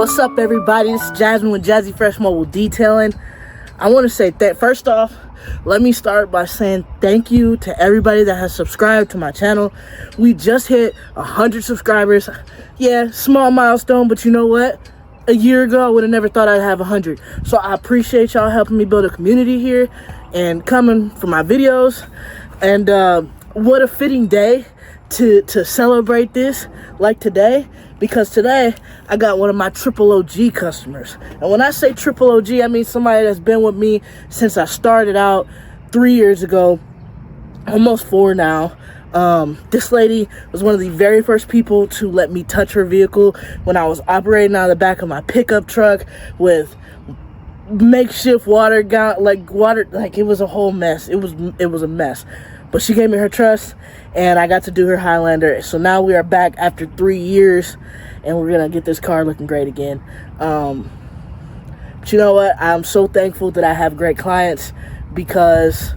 What's up, everybody? This is Jasmine with Jazzy Fresh Mobile Detailing. I want to say that first off, let me start by saying thank you to everybody that has subscribed to my channel. We just hit 100 subscribers. Yeah, small milestone, but you know what? A year ago, I would have never thought I'd have 100. So I appreciate y'all helping me build a community here and coming for my videos. And what a fitting day to celebrate this like today, because today I got one of my triple OG customers. And when I say triple OG, I mean somebody that's been with me since I started out 3 years ago, almost 4 now. This lady was one of the very first people to let me touch her vehicle when I was operating out of the back of my pickup truck with makeshift water, it was a whole mess. It was a mess. But she gave me her trust, and I got to do her Highlander. So now we are back after 3 years, and we're gonna get this car looking great again. But you know what? I'm so thankful that I have great clients, because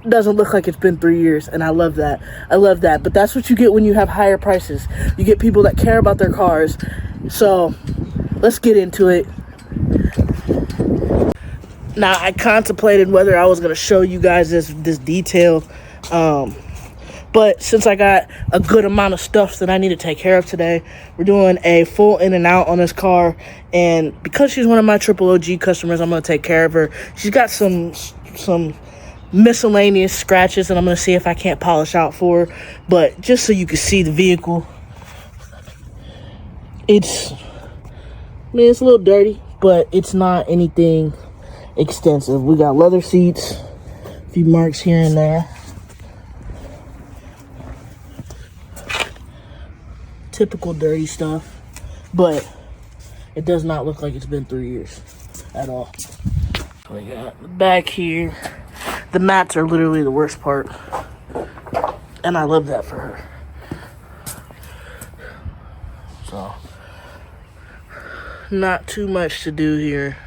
it doesn't look like it's been 3 years, and I love that. I love that. But that's what you get when you have higher prices. You get people that care about their cars. So let's get into it. Now, I contemplated whether I was gonna show you guys this detail. But since I got a good amount of stuff that I need to take care of today, we're doing a full in and out on this car. And because she's one of my triple OG customers, I'm going to take care of her. She's got some miscellaneous scratches that I'm going to see if I can't polish out for her. But just so you can see the vehicle, it's a little dirty, but it's not anything extensive. We got leather seats, a few marks here and there. Typical dirty stuff, but it does not look like it's been 3 years at all. We got the back here. The mats are literally the worst part, and I love that for her. So, not too much to do here.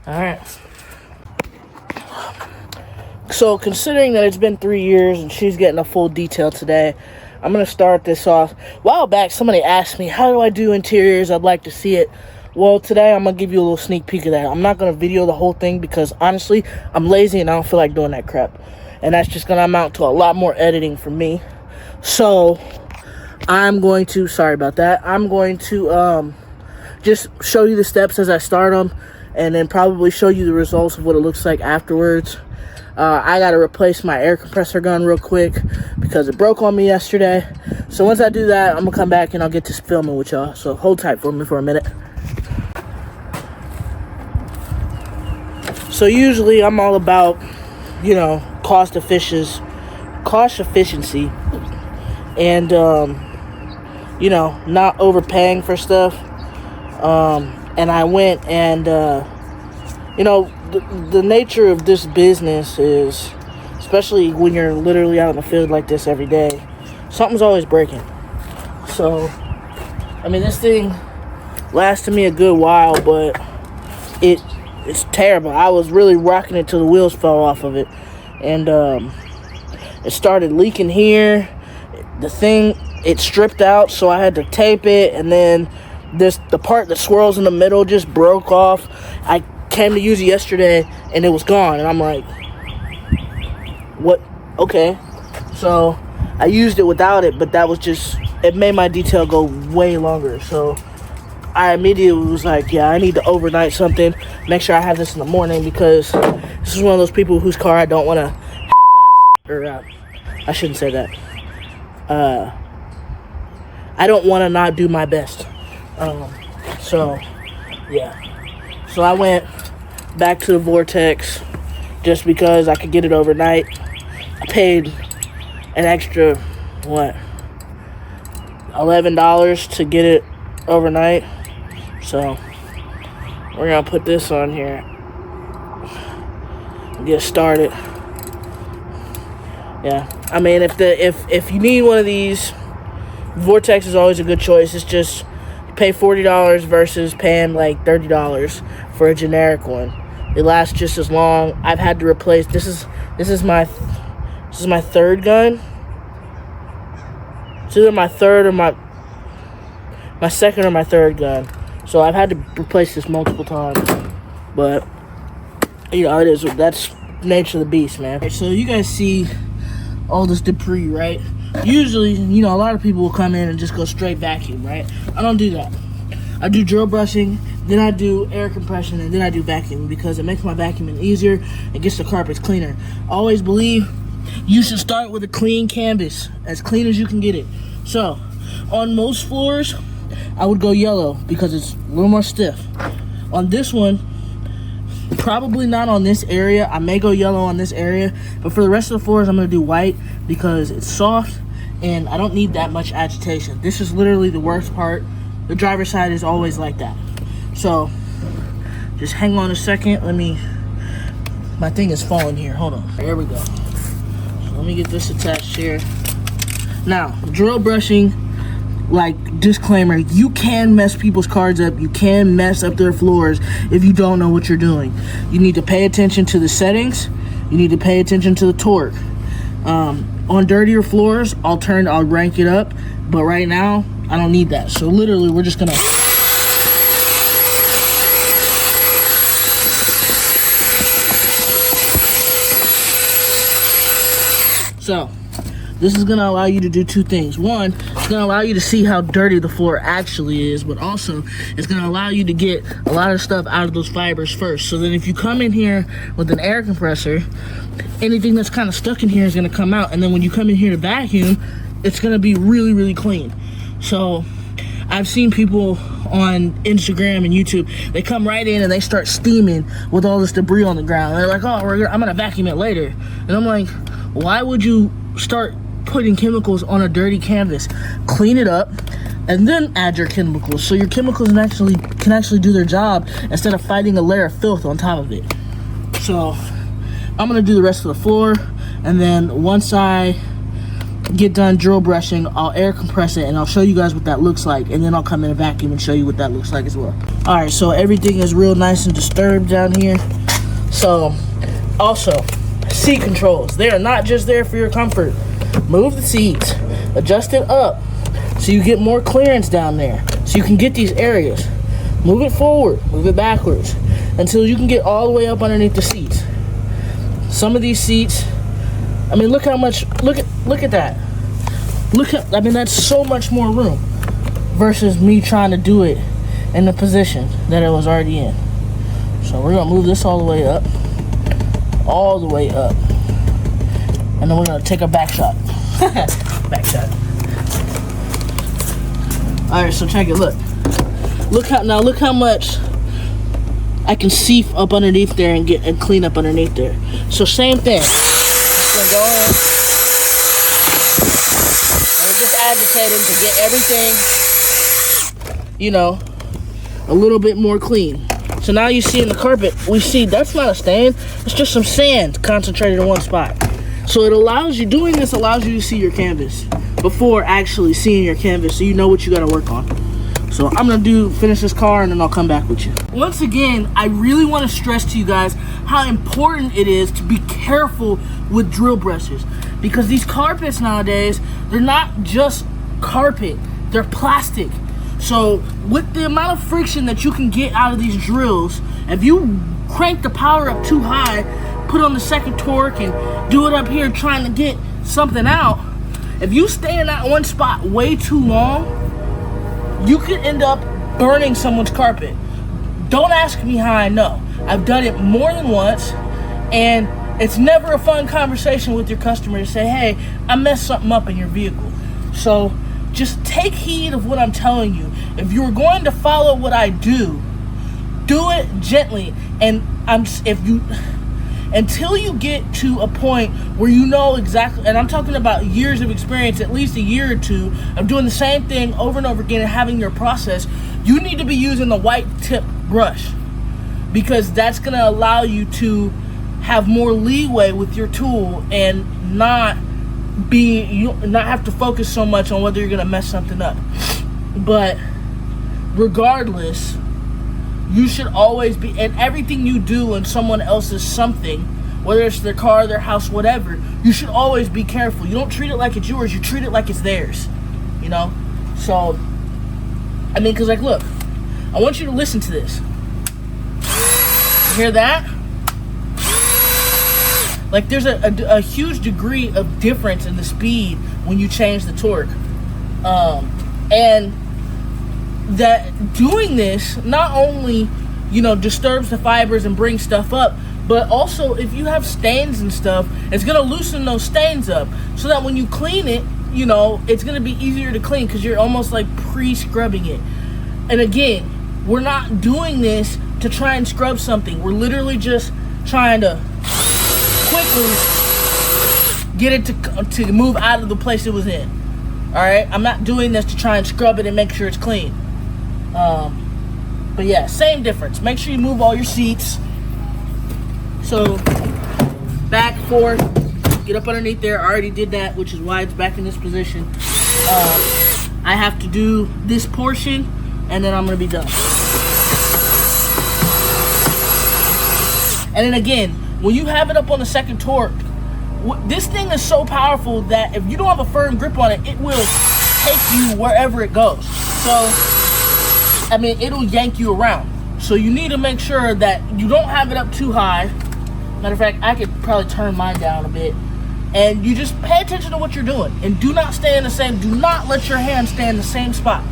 Alright, so considering that it's been 3 years and she's getting a full detail today, I'm going to start this off. A while back, somebody asked me, how do I do interiors? I'd like to see it. Well, today I'm going to give you a little sneak peek of that. I'm not going to video the whole thing because, honestly, I'm lazy and I don't feel like doing that crap. And that's just going to amount to a lot more editing for me. So, I'm going to, sorry about that, I'm going to just show you the steps as I start them, and then probably show you the results of what it looks like afterwards. I gotta replace my air compressor gun real quick because it broke on me yesterday. So once I do that, I'm gonna come back and I'll get to filming with y'all. So hold tight for me for a minute. So usually I'm all about, you know, cost efficiency, and you know, not overpaying for stuff. And I went and, you know, the nature of this business is, especially when you're literally out in the field like this every day, something's always breaking. So, I mean, this thing lasted me a good while, but it's terrible. I was really rocking it till the wheels fell off of it. And it started leaking here. The thing, it stripped out, so I had to tape it, and then the part that swirls in the middle just broke off. I came to use it yesterday and it was gone, and I'm like, what? Okay. So I used it without it, but that was just, it made my detail go way longer. So I immediately was like, yeah, I need to overnight something, make sure I have this in the morning, because this is one of those people whose car I don't want to half-ass, or I shouldn't say that. I don't want to not do my best. So yeah, so I went back to the Vortex just because I could get it overnight. I paid an extra, what, $11 to get it overnight. So we're gonna put this on here and get started. Yeah, I mean, if you need one of these, Vortex is always a good choice. It's just pay $40 versus paying like $30 for a generic one. It lasts just as long. I've had to replace, this is my third gun. It's either my third or my second or my third gun. So I've had to replace this multiple times. But you know, that's nature of the beast, man. So you guys see all this debris, right? Usually, you know, a lot of people will come in and just go straight vacuum, right? I don't do that. I do drill brushing, then I do air compression, and then I do vacuum because it makes my vacuuming easier. It gets the carpets cleaner. I always believe you should start with a clean canvas, as clean as you can get it. So, on most floors, I would go yellow because it's a little more stiff. On this one, probably not on this area. I may go yellow on this area, but for the rest of the floors, I'm going to do white because it's soft and I don't need that much agitation. This is literally the worst part. The driver's side is always like that. So, just hang on a second. My thing is falling here. Hold on. There we go. So let me get this attached here. Now, drill brushing, like, disclaimer, you can mess people's cards up. You can mess up their floors if you don't know what you're doing. You need to pay attention to the settings. You need to pay attention to the torque. On dirtier floors, I'll rank it up. But right now, I don't need that. So literally, we're just gonna... So, this is gonna allow you to do two things. One, it's gonna allow you to see how dirty the floor actually is, but also, it's gonna allow you to get a lot of stuff out of those fibers first. So then if you come in here with an air compressor, anything that's kind of stuck in here is gonna come out. And then when you come in here to vacuum, it's gonna be really, really clean. So, I've seen people on Instagram and YouTube, they come right in and they start steaming with all this debris on the ground. They're like, oh, I'm gonna vacuum it later. And I'm like, why would you start putting chemicals on a dirty canvas? Clean it up and then add your chemicals, so your chemicals can actually do their job instead of fighting a layer of filth on top of it. So I'm gonna do the rest of the floor, and then once I get done drill brushing, I'll air compress it and I'll show you guys what that looks like, and then I'll come in and vacuum and show you what that looks like as well. All right, so everything is real nice and disturbed down here. So also, seat controls, they are not just there for your comfort. Move the seats, adjust it up so you get more clearance down there, so you can get these areas. Move it forward, move it backwards, until you can get all the way up underneath the seats. Some of these seats, I mean, look how much, look at that. I mean, that's so much more room versus me trying to do it in the position that it was already in. So we're gonna move this all the way up. All the way up, and then we're gonna take a back shot. Back shot. All right, so check it. Look how much I can see up underneath there and clean up underneath there. So same thing. Just gonna go in and we're just agitating to get everything, you know, a little bit more clean. So now you see in the carpet, we see that's not a stain, it's just some sand concentrated in one spot. So doing this allows you to see your canvas before actually seeing your canvas, so you know what you gotta work on. So I'm gonna finish this car and then I'll come back with you. Once again, I really wanna stress to you guys how important it is to be careful with drill brushes, because these carpets nowadays, they're not just carpet, they're plastic. So with the amount of friction that you can get out of these drills, if you crank the power up too high, put on the second torque and do it up here trying to get something out, if you stay in that one spot way too long, you could end up burning someone's carpet. Don't ask me how I know. I've done it more than once, and it's never a fun conversation with your customer to say, hey, I messed something up in your vehicle. So just take heed of what I'm telling you. If you're going to follow what I do it gently. And until you get to a point where you know exactly, and I'm talking about years of experience, at least a year or two of doing the same thing over and over again and having your process, you need to be using the white tip brush, because that's going to allow you to have more leeway with your tool and not have to focus so much on whether you're gonna mess something up. But regardless, you should always be, and everything you do in someone else's something, whether it's their car, their house, whatever, you should always be careful. You don't treat it like it's yours, you treat it like it's theirs, you know? So, I mean, because, like, look, I want you to listen to this. You hear that? Like, there's a huge degree of difference in the speed when you change the torque. And that doing this not only, you know, disturbs the fibers and brings stuff up, but also if you have stains and stuff, it's going to loosen those stains up so that when you clean it, you know, it's going to be easier to clean because you're almost like pre-scrubbing it. And again, we're not doing this to try and scrub something. We're literally just trying to quickly get it to move out of the place it was in. All right, I'm not doing this to try and scrub it and make sure it's clean. But yeah, same difference. Make sure you move all your seats. So back, forth, get up underneath there. I already did that, which is why it's back in this position. I have to do this portion, and then I'm gonna be done. And then again, when you have it up on the second torque, this thing is so powerful that if you don't have a firm grip on it, it will take you wherever it goes. So, I mean, it'll yank you around. So you need to make sure that you don't have it up too high. Matter of fact, I could probably turn mine down a bit. And you just pay attention to what you're doing. And do not stay in the same, do not let your hand stay in the same spot.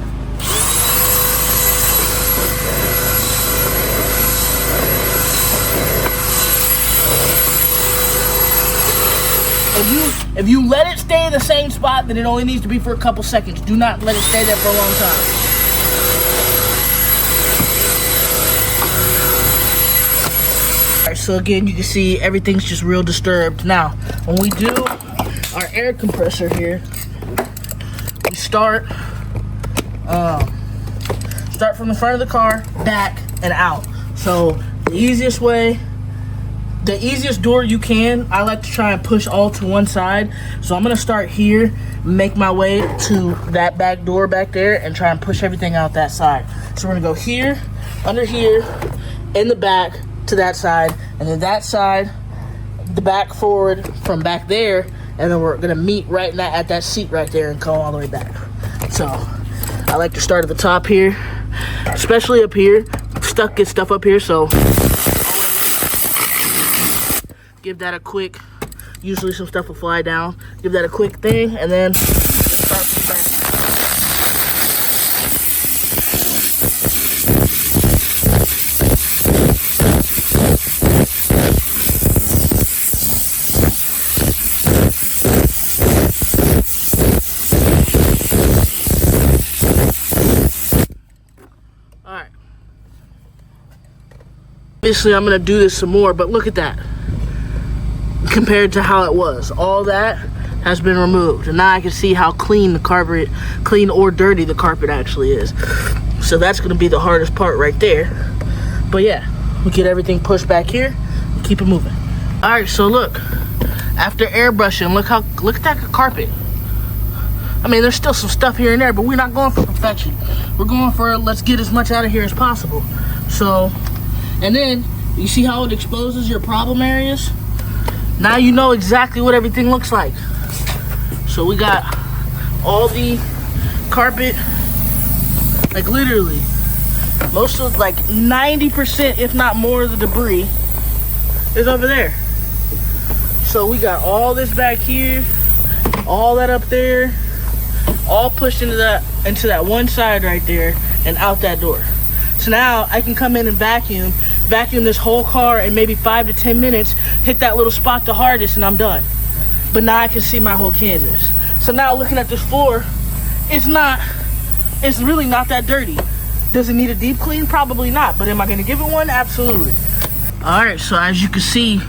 If you let it stay in the same spot, then it only needs to be for a couple seconds. Do not let it stay there for a long time. Alright, so again, you can see everything's just real disturbed. Now, when we do our air compressor here, we start from the front of the car, back, and out. So the easiest way, the easiest door you can, I like to try and push all to one side. So I'm gonna start here, make my way to that back door back there, and try and push everything out that side. So we're gonna go here, under here, in the back to that side, and then that side, the back forward from back there, and then we're gonna meet right now at that seat right there and go all the way back. So I like to start at the top here, especially up here. Get stuff up here, so give that a quick, usually some stuff will fly down. Give that a quick thing, and then start from the back. All right. Obviously, I'm gonna do this some more, but look at that. Compared to how it was, all that has been removed, and now I can see how clean the carpet, clean or dirty the carpet actually is. So that's going to be the hardest part right there. But yeah, we get everything pushed back here and keep it moving. All right, so look, after airbrushing, look at that carpet. I mean, there's still some stuff here and there, but we're not going for perfection. We're going for let's get as much out of here as possible. So, and then you see how it exposes your problem areas. Now you know exactly what everything looks like. So we got all the carpet, like literally, most of, like 90%, if not more of the debris is over there. So we got all this back here, all that up there, all pushed into that one side right there and out that door. So now I can come in and vacuum this whole car in maybe 5 to 10 minutes, hit that little spot the hardest, and I'm done. But now I can see my whole canvas. So now looking at this floor, it's really not that dirty. Does it need a deep clean? Probably not. But am I gonna give it one? Absolutely. All right, so as you can see,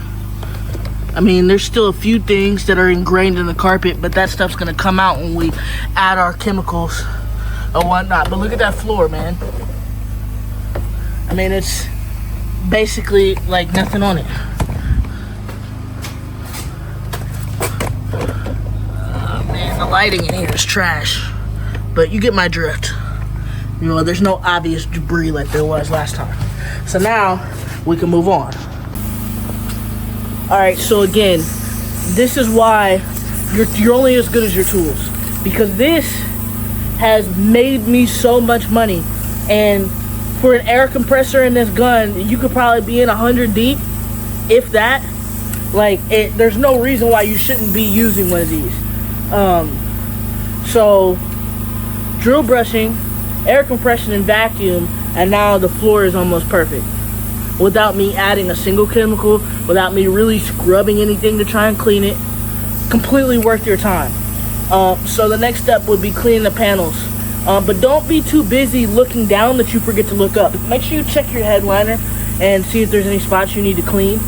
I mean, there's still a few things that are ingrained in the carpet, but that stuff's gonna come out when we add our chemicals or whatnot. But look at that floor, man. I mean, it's basically like nothing on it. Oh man, the lighting in here is trash, but you get my drift. You know, there's no obvious debris like there was last time. So now we can move on. All right, so again, this is why you're only as good as your tools, because this has made me so much money. And for an air compressor in this gun, you could probably be in 100 deep, if that. Like, there's no reason why you shouldn't be using one of these. So drill brushing, air compression, and vacuum, and now the floor is almost perfect without me adding a single chemical, without me really scrubbing anything to try and clean it. Completely worth your time. So the next step would be cleaning the panels, but don't be too busy looking down that you forget to look up. Make sure you check your headliner and see if there's any spots you need to clean.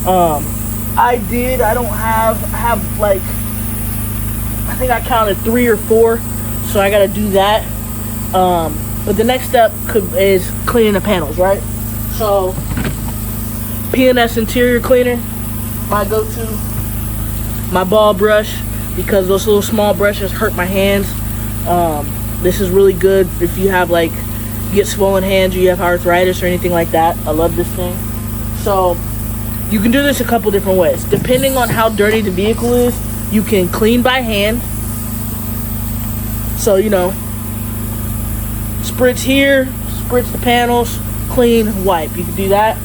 I don't have like, I think I counted 3 or 4, so I gotta do that. But the next step is cleaning the panels, right? So P&S interior cleaner, my go-to. My ball brush, because those little small brushes hurt my hands. This is really good if you have like, get swollen hands or you have arthritis or anything like that. I love this thing. So you can do this a couple different ways. Depending on how dirty the vehicle is, you can clean by hand. So, you know, spritz here, spritz the panels, clean, wipe. You can do that.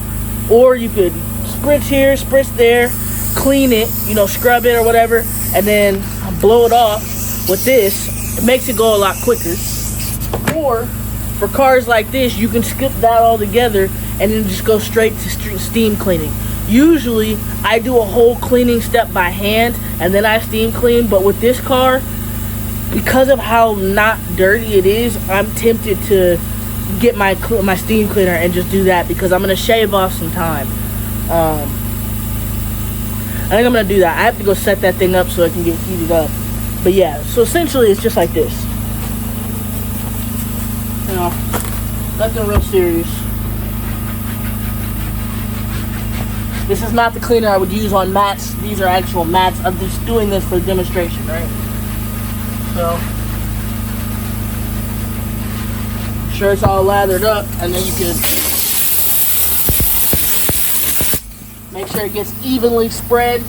Or you could spritz here, spritz there, clean it, you know, scrub it or whatever, and then blow it off with this. It makes it go a lot quicker. Or for cars like this, you can skip that altogether and then just go straight to steam cleaning. Usually I do a whole cleaning step by hand and then I steam clean, but with this car, because of how not dirty it is, I'm tempted to get my steam cleaner and just do that, because I'm gonna shave off some time. I think I'm gonna do that. I have to go set that thing up so it can get heated up. But yeah, so essentially it's just like this. You know, nothing real serious. This is not the cleaner I would use on mats. These are actual mats. I'm just doing this for demonstration, right? So, sure it's all lathered up, and then you can make sure it gets evenly spread,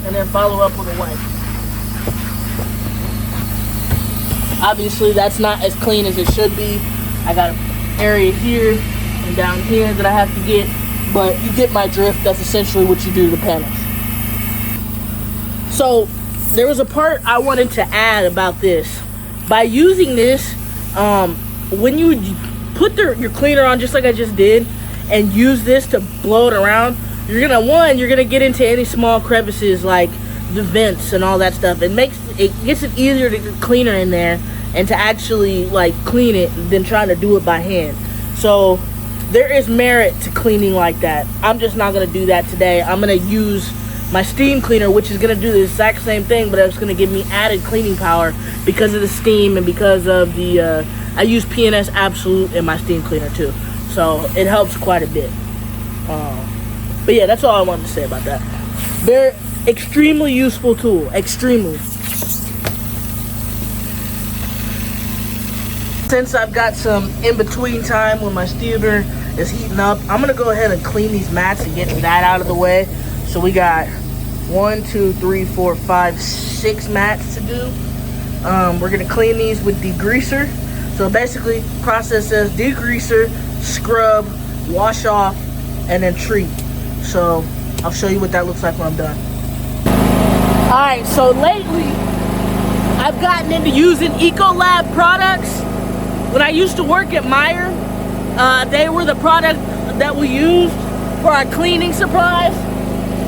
and then follow up with a wipe. Obviously, that's not as clean as it should be. I got an area here and down here that I have to get, but you get my drift. That's essentially what you do to the panels. So there was a part I wanted to add about this. By using this, when you put your cleaner on, just like I just did, and use this to blow it around, you're gonna get into any small crevices like the vents and all that stuff. It gets it easier to get cleaner in there and to actually like clean it than trying to do it by hand. So there is merit to cleaning like that. I'm just not gonna do that today. I'm gonna use my steam cleaner, which is gonna do the exact same thing, but it's gonna give me added cleaning power because of the steam and because of the I use P&S Absolute in my steam cleaner too, so it helps quite a bit. But yeah, that's all I wanted to say about that. They're extremely useful tool, extremely. Since I've got some in-between time when my steamer is heating up, I'm gonna go ahead and clean these mats and get that out of the way. So we got 1, 2, 3, 4, 5, 6 mats to do. We're gonna clean these with degreaser. So basically, process says degreaser, scrub, wash off, and then treat. So I'll show you what that looks like when I'm done. All right, so lately I've gotten into using Ecolab products. When I used to work at Meyer, they were the product that we used for our cleaning supplies.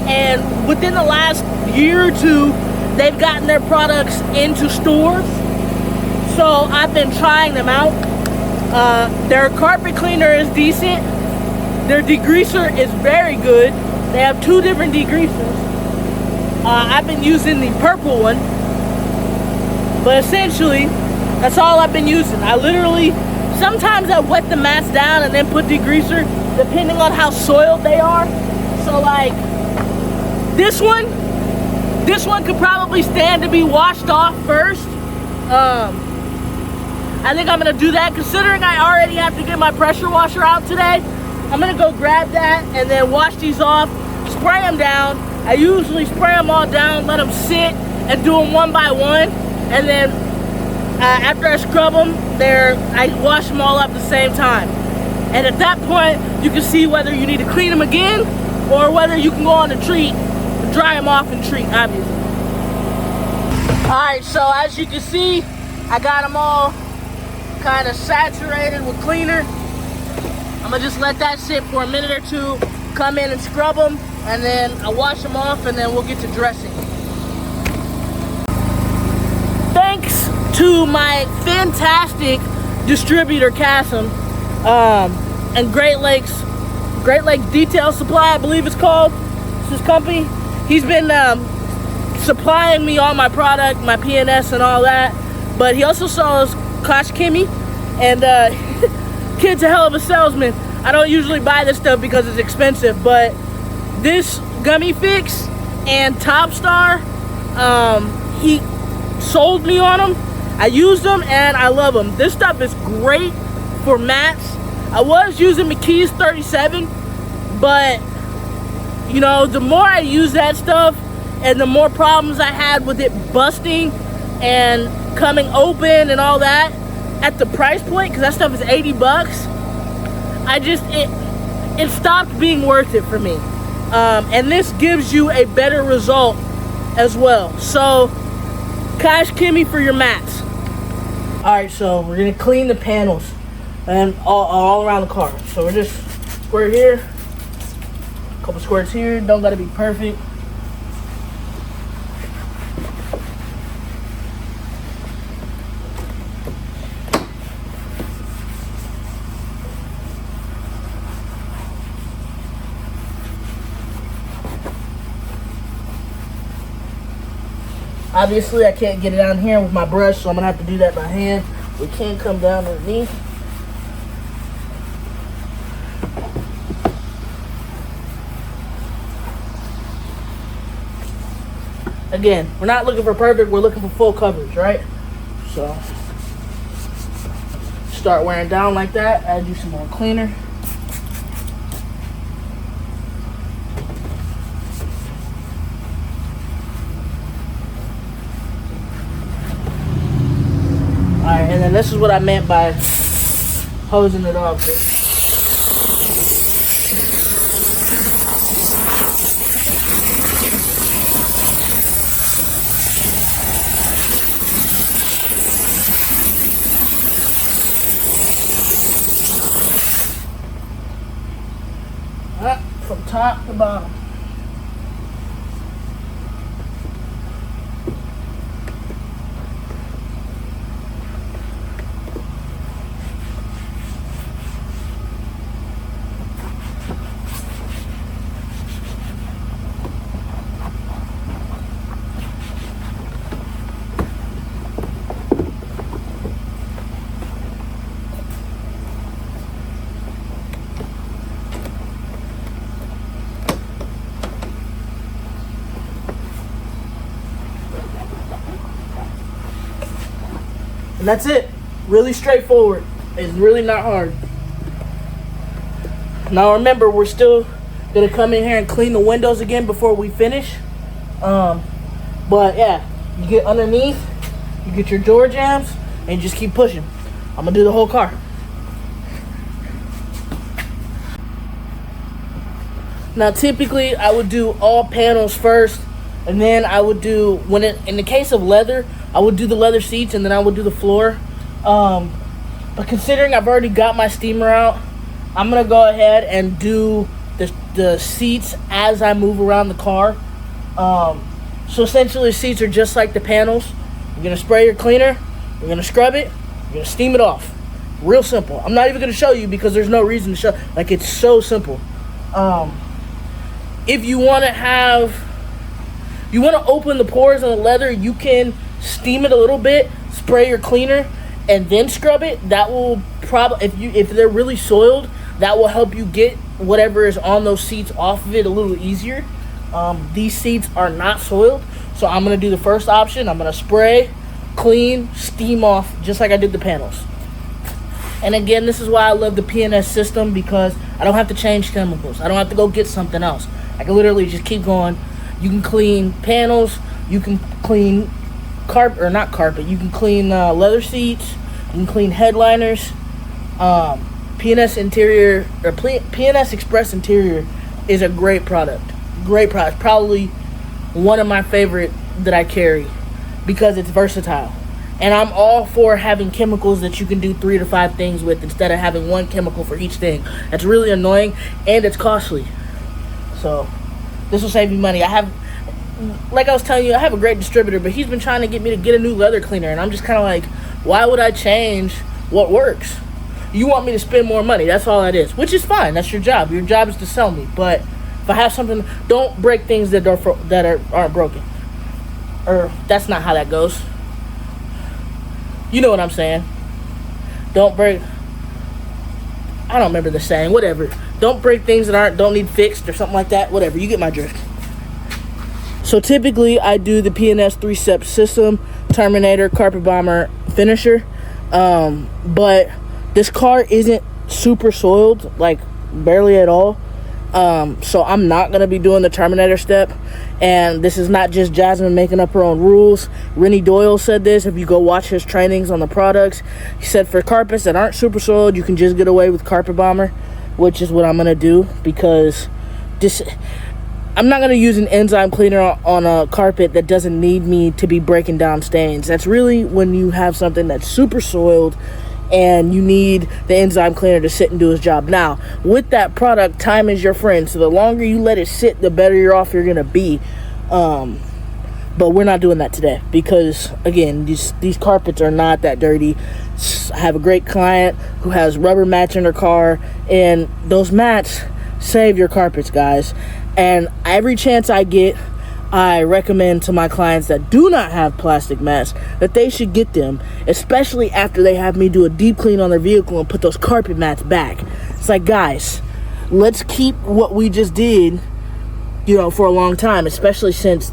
And within the last year or two, they've gotten their products into stores. So I've been trying them out. Their carpet cleaner is decent. Their degreaser is very good. They have 2 different degreasers. I've been using the purple one. But essentially, that's all I've been using. I literally, sometimes I wet the mats down and then put degreaser, depending on how soiled they are. So like, this one could probably stand to be washed off first. I think I'm gonna do that, considering I already have to get my pressure washer out today. I'm gonna go grab that and then wash these off, spray them down. I usually spray them all down, let them sit, and do them one by one. And then after I scrub them, I wash them all up at the same time. And at that point, you can see whether you need to clean them again or whether you can go on the treat, dry them off and treat, obviously. Alright, so as you can see, I got them all kind of saturated with cleaner. I'm gonna just let that sit for a minute or two, come in and scrub them, and then I'll wash them off, and then we'll get to dressing. Thanks to my fantastic distributor, Cassim, and Great Lakes Detail Supply, I believe it's called. It's his company. He's been supplying me all my product, my PNS and all that, but he also sells Kosh Kimi, and kid's a hell of a salesman. I don't usually buy this stuff because it's expensive, but this Gummy Fix and Top Star, he sold me on them. I used them and I love them. This stuff is great for mats. I was using McKee's 37, but you know, the more I use that stuff and the more problems I had with it busting and coming open and all that at the price point, because that stuff is 80 bucks, it stopped being worth it for me. And this gives you a better result as well. So Kosh Kimi for your mats. Alright, so we're gonna clean the panels and all around the car. So we're just square here, a couple squares here, don't gotta be perfect. Obviously, I can't get it down here with my brush, so I'm gonna have to do that by hand. We can come down underneath. Again, we're not looking for perfect, we're looking for full coverage, right? So, start wearing down like that, add you some more cleaner. Alright, and then this is what I meant by hosing it off. From top to bottom. And that's it. Really straightforward. It's really not hard. Now remember, we're still gonna come in here and clean the windows again before we finish. But yeah, you get underneath, you get your door jambs, and just keep pushing. I'm gonna do the whole car. Now typically I would do all panels first, and then I would do, in the case of leather, I would do the leather seats, and then I would do the floor. But considering I've already got my steamer out, I'm gonna go ahead and do the seats as I move around the car. So essentially, the seats are just like the panels. You're gonna spray your cleaner, you're gonna scrub it, you're gonna steam it off. Real simple. I'm not even gonna show you because there's no reason to show. Like, it's so simple. If you want to open the pores on the leather, you can steam it a little bit, spray your cleaner, and then scrub it. That will probably, if they're really soiled, that will help you get whatever is on those seats off of it a little easier. These seats are not soiled, so I'm gonna do the first option. I'm gonna spray, clean, steam off, just like I did the panels. And again, this is why I love the P&S system, because I don't have to change chemicals. I don't have to go get something else. I can literally just keep going. You can clean panels. You can clean carpet, or not carpet. You can clean leather seats. You can clean headliners. P&S interior, or P&S Express interior is a great product. Great product. Probably one of my favorite that I carry, because it's versatile. And I'm all for having chemicals that you can do 3 to 5 things with, instead of having one chemical for each thing. That's really annoying, and it's costly. So this will save you money. I have, like I was telling you, I have a great distributor, but he's been trying to get me to get a new leather cleaner, and I'm just kind of like, why would I change what works? You want me to spend more money, that's all that is, which is fine. That's your job. Your job is to sell me. But if I have something, don't break things that aren't broken. Or that's not how that goes. You know what I'm saying. Don't break, I don't remember the saying, whatever. Don't break things that don't need fixed or something like that. Whatever, you get my drift. So typically I do the P&S 3-step system: Terminator, Carpet Bomber, Finisher. But this car isn't super soiled, like barely at all. So I'm not going to be doing the Terminator step. And this is not just Jasmine making up her own rules. Rennie Doyle said this. If you go watch his trainings on the products, he said for carpets that aren't super soiled, you can just get away with Carpet Bomber, which is what I'm going to do, because I'm not going to use an enzyme cleaner on a carpet that doesn't need me to be breaking down stains. That's really when you have something that's super soiled and you need the enzyme cleaner to sit and do his job. Now, with that product, time is your friend. So the longer you let it sit, the better you're off you're going to be. But we're not doing that today, because, again, these carpets are not that dirty. I have a great client who has rubber mats in her car, and those mats save your carpets, guys. And every chance I get, I recommend to my clients that do not have plastic mats that they should get them, especially after they have me do a deep clean on their vehicle and put those carpet mats back. It's like, guys, let's keep what we just did, for a long time, especially since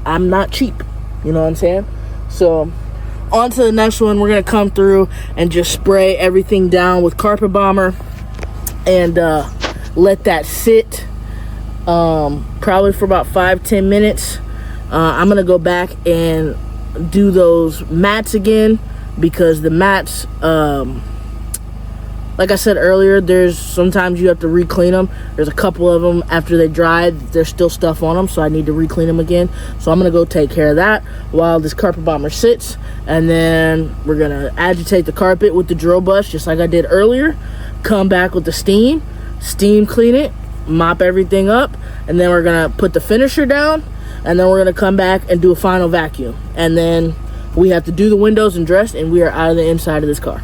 I'm not cheap. You know what I'm saying? So on to the next one. We're going to come through and just spray everything down with Carpet Bomber and let that sit. Probably for about 5-10 minutes. I'm gonna go back and do those mats again, because the mats, like I said earlier, there's sometimes you have to re-clean them. There's a couple of them after they dried, there's still stuff on them, so I need to re-clean them again. So I'm gonna go take care of that while this Carpet Bomber sits, and then we're gonna agitate the carpet with the drill brush just like I did earlier. Come back with the steam clean it, mop everything up, and then we're gonna put the finisher down, and then we're gonna come back and do a final vacuum, and then we have to do the windows and dress, and we are out of the inside of this car.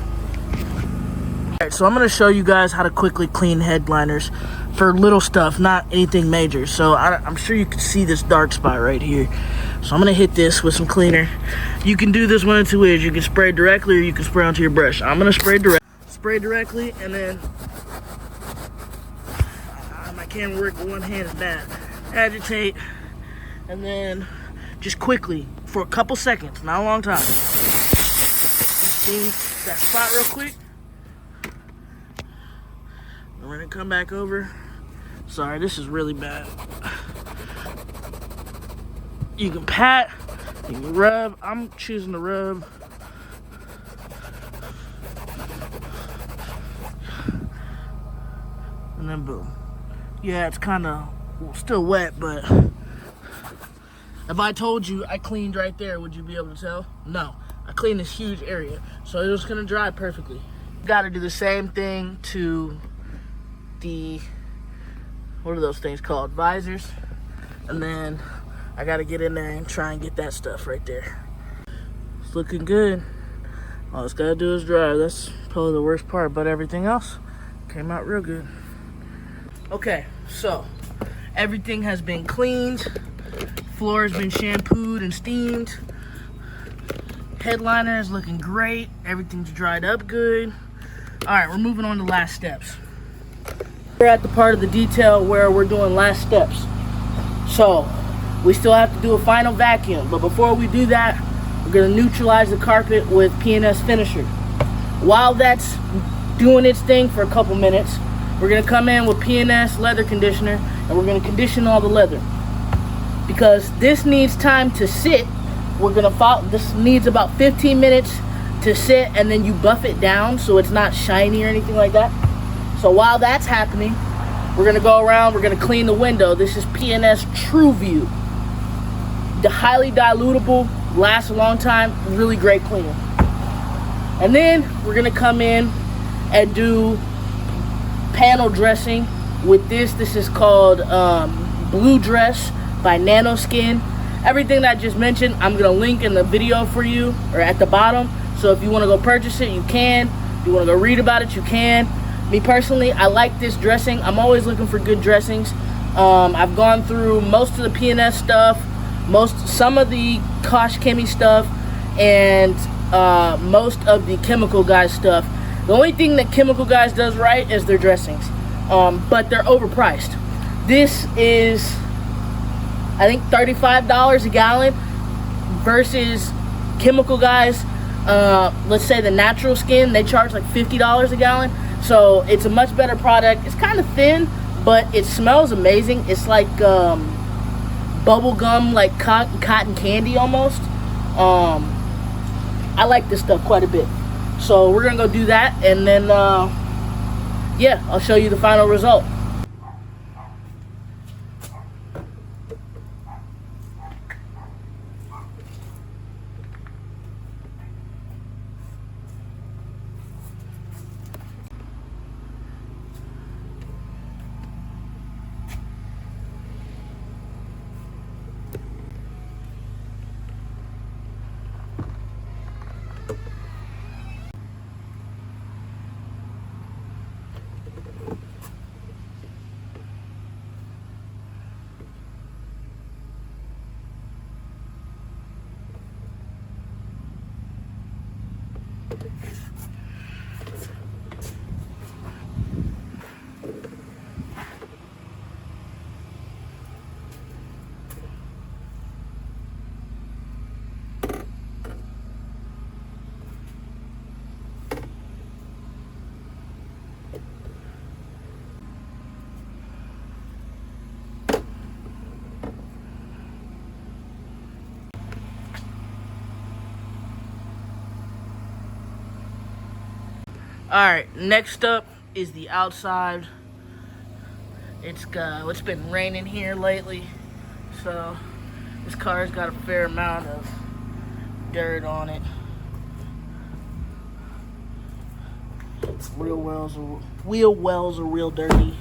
Alright, so I'm gonna show you guys how to quickly clean headliners for little stuff, not anything major. So I'm sure you can see this dark spot right here, so I'm gonna hit this with some cleaner. You can do this one of 2 ways. You can spray directly, or you can spray onto your brush. I'm gonna spray directly, and then camera work with one hand is bad. Agitate, and then just quickly for a couple seconds, not a long time. Just steam that spot real quick. We're gonna come back over. Sorry, this is really bad. You can pat, you can rub. I'm choosing to rub. And then boom. Yeah, it's kind of still wet, but if I told you I cleaned right there, would you be able to tell? No, I cleaned this huge area, so it was gonna dry perfectly. Got to do the same thing to the, what are those things called? Visors. And then I got to get in there and try and get that stuff right there. It's looking good. All it's got to do is dry. That's probably the worst part, but everything else came out real good. Okay, so everything has been cleaned. Floor has been shampooed and steamed. Headliner is looking great. Everything's dried up good. All right, we're moving on to last steps. We're at the part of the detail where we're doing last steps. So we still have to do a final vacuum, but before we do that, we're gonna neutralize the carpet with P&S Finisher. While that's doing its thing for a couple minutes, we're gonna come in with P&S leather conditioner and we're gonna condition all the leather. Because this needs time to sit, this needs about 15 minutes to sit, and then you buff it down so it's not shiny or anything like that. So while that's happening, we're gonna go around, we're gonna clean the window. This is P&S True View. The highly dilutable, lasts a long time, really great cleaner. And then we're gonna come in and do panel dressing with this. This is called Blue Dress by Nanoskin. Everything that I just mentioned, I'm gonna link in the video for you, or at the bottom. So if you wanna go purchase it, you can. If you wanna go read about it, you can. Me personally, I like this dressing. I'm always looking for good dressings. I've gone through most of the P&S stuff, some of the Kosh Chemi stuff, and most of the Chemical Guys stuff. The only thing that Chemical Guys does right is their dressings, but they're overpriced. This is, I think, $35 a gallon versus Chemical Guys. Let's say the Natural Skin, they charge like $50 a gallon. So it's a much better product. It's kind of thin, but it smells amazing. It's like bubble gum, like cotton candy almost. I like this stuff quite a bit. So we're gonna go do that, and then yeah, I'll show you the final result. Alright, next up is the outside. It's been raining here lately, so this car's got a fair amount of dirt on it. Wheel wells are real dirty.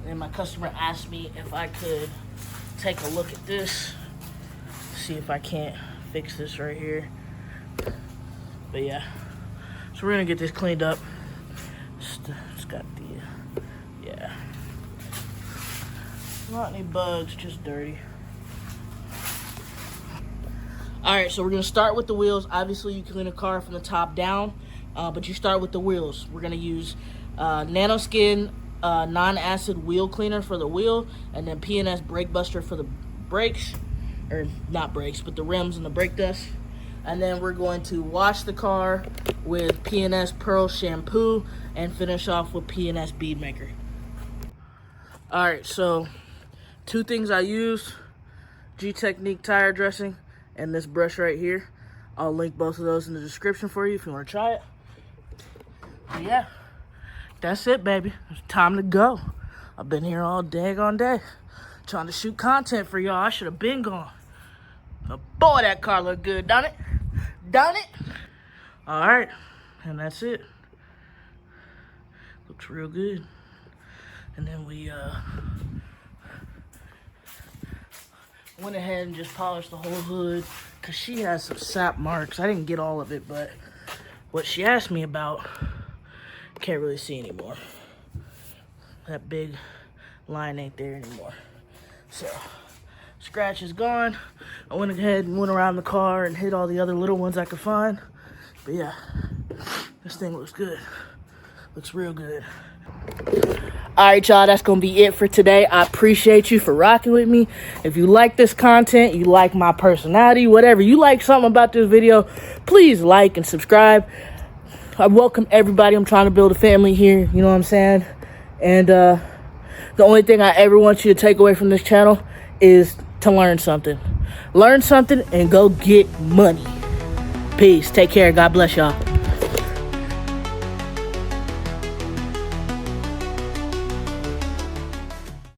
And my customer asked me if I could take a look at this, see if I can't fix this right here. But yeah, so we're gonna get this cleaned up. It's got the, yeah, not any bugs, just dirty. All right, so we're gonna start with the wheels. Obviously you clean a car from the top down, but you start with the wheels. We're gonna use Nanoskin non-acid wheel cleaner for the wheel, and then P&S brake buster for the brakes, or not brakes, but the rims and the brake dust. And then we're going to wash the car with P&S Pearl shampoo and finish off with P&S bead maker. All right, so two things I use: G-Technique tire dressing and this brush right here. I'll link both of those in the description for you if you want to try it. But yeah, that's it, baby. It's time to go. I've been here all daggone day trying to shoot content for y'all. I should have been gone. But boy, that car looked good, done it? Done it? All right, and that's it. Looks real good. And then we went ahead and just polished the whole hood, because she has some sap marks. I didn't get all of it, but what she asked me about, can't really see anymore. That big line ain't there anymore. So scratch is gone. I went ahead and went around the car and hit all the other little ones I could find. But yeah, this thing looks good. Looks real good. Alright, y'all, that's gonna be it for today. I appreciate you for rocking with me. If you like this content, you like my personality, whatever, you like something about this video, please like and subscribe. I welcome everybody. I'm trying to build a family here, you know what I'm saying? And the only thing I ever want you to take away from this channel is to learn something. Learn something and go get money. Peace. Take care. God bless y'all.